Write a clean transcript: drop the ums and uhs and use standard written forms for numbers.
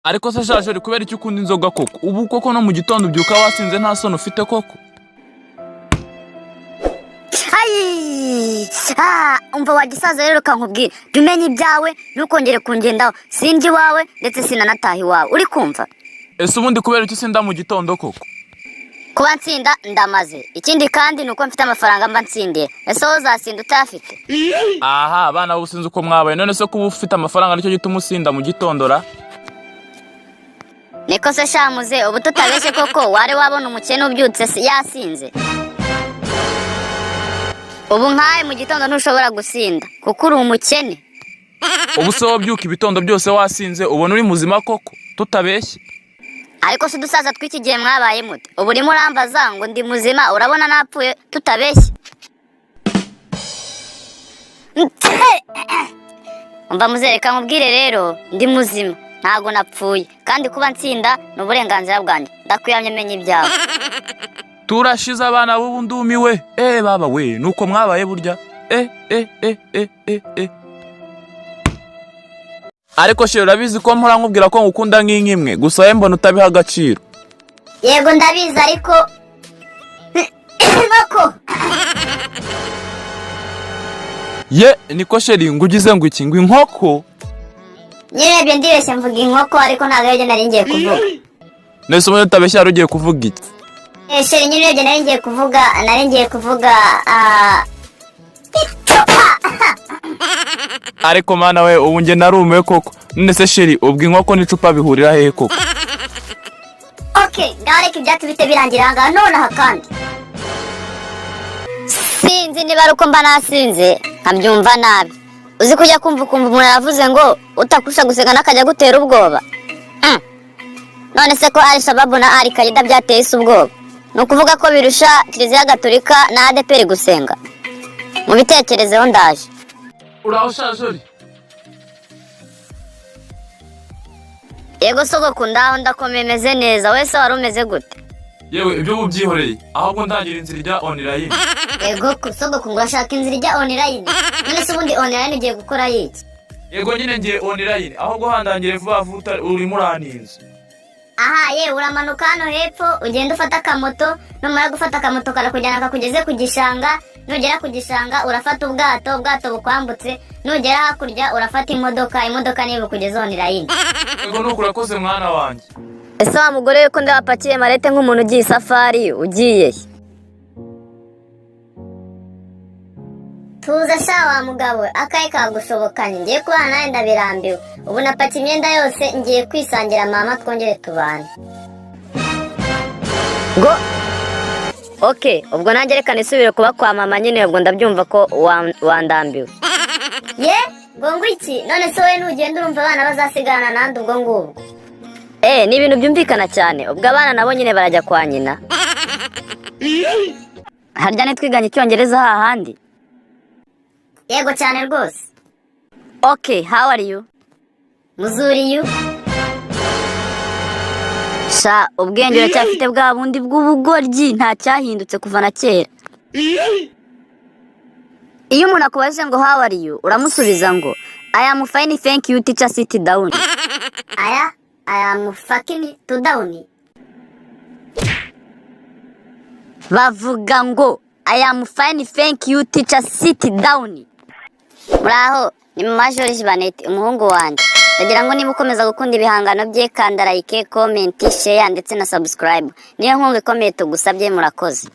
Ariko se shaje kubera icyo ukunda inzoga koko ubu koko no mu gitondo byuka wasinze nta sono ufite koko. Umva wagisaza rero kankubwira umenye ibyawe ntukongere kungendaho sinjye iwawe ndetse sinanataha iwawe uri kumva. Ese ubundi kubera icyo sinda mu gitondo koko? Kuba nsinda ndamaze ikindi kandi nuko mfite amafaranga mba nsindiye. Ese wowe uzasinda utayafite? Aha abana bo sinzi uko mwabaye none se kuba ufite amafaranga nicyo gituma usinda mu gitondo ra? Niko se shamuze ubu tutabeshye koko wari wabona umukene ubyutse yasinze. Ubu nkaye mu gitondo ntushobora gusinda kuko uri umukene. Ubu se wabyuka ibitondo byose wasinze ubona uri muzima koko tutabeshye? Ariko se dusaza tw'iki gihe mwabaye mute ubu urimo urambaza ngo ndi muzima urabona napfuye tutabeshye. Umva muzereka nkubwire rero ndi muzima ntago napfuye kandi kuba nsinda n'uburenganzira bwanjye ndakwiyamye menye ibyawe. Turashize abana b'ubu ndumiwe baba we nuko mwabaye burya Ariko shero urabizi ko mpora nkubwira ko ngukunda nk'inkimwe gusa we mbona utabiha agaciro. Yego ndabizi ariko bako niko sheri ngugize ngo iki ngo inkoko nyirebye ndibeshye mvuga inkoko ariko ntabwo aribyo nari ngiye kuvuga. Nese umuntu utabeshya yari ugiye kuvuga iki? Sheri nyirebye nari ngiye kuvuga Ariko mana we ubu nge narumiwe koko none se sheri ubwo inkoko n'icupa bihurira hehe koko? Ngareka ibyatsi bite birangira aha nonaha kandi sinzi niba ari uko mba nasinze nkabyumva nabi. Uzi kujya kumva umuntu aravuze ngo utakusha guseka n'akajya gutera ubwoba. None se ko ari Shababu na Ari Kaida byateye isi ubwoba ni ukuvuga ko birusha Kiliziya Gatolika na ADEPR gusenga? Mu bitekerezeho ndaje. Uraho shajori? Yego sogoko ndaho ndakomeye meze neza wese wari umeze gute? Yewe ibyo mubyihoreye ahubwo ndagira inzira ijya online. Yego sogoko ngo ashaka inzira ijya online none se ubundi online ugiye gukora yiki? Yego nyine ngiye online ahubwo handangire vuba vuba uri muraninze. Aha yewe uramanuka hano hepfo ugenda ufata akamoto numara gufata akamoto karakujyana kakugeze ku gishanga nugera ku gishanga urafata ubwato bukwambutse nugera hakurya urafata imodoka niyo bukugeze online. Yego nuko urakoze mwana wanjye. Ese wa mugore ko ndapakiye marete nk'umuntu ugiye safari ugiye? Tuza sha wa mugabo akaye kagushobokanye ngiye kubana nawe ndabirambiwe ubu napaki imyenda yose ngiye kwisangira mama twongere tubane. Ngo ubwo nanjye reka nisubire kuba kwa mama nyine ubwo ndabyumva ko wandambiwe. Ngo iki none se wowe ntugenda urumva abana bazasigana nandi ubwo ngubwo? Ni ibintu byumvikana cyane ubwo abana nabo nyine barajya kwa nyina. Harya nitwiganye icyongereza hahandi? Yego cyane rwose. How are you? Muzuri you? Sha ubwenge uracyafite bwa bundi bw'ubugoryi nta cyahindutse kuva na kera. Iyo umuntu akubaje ngo how are you uramusubiza ngo I am fine thank you teacher sit down. I am fucking to down. Bavuga ngo I am fine thank you teacher sit down. Muraho ni mama George Banete umuhungu wanjye. Ndagira ngo niba ukomeza gukunda ibihangano bye kanda like, comment, share ndetse na subscribe. Niyo nkunga ikomeye tugusabye murakoze.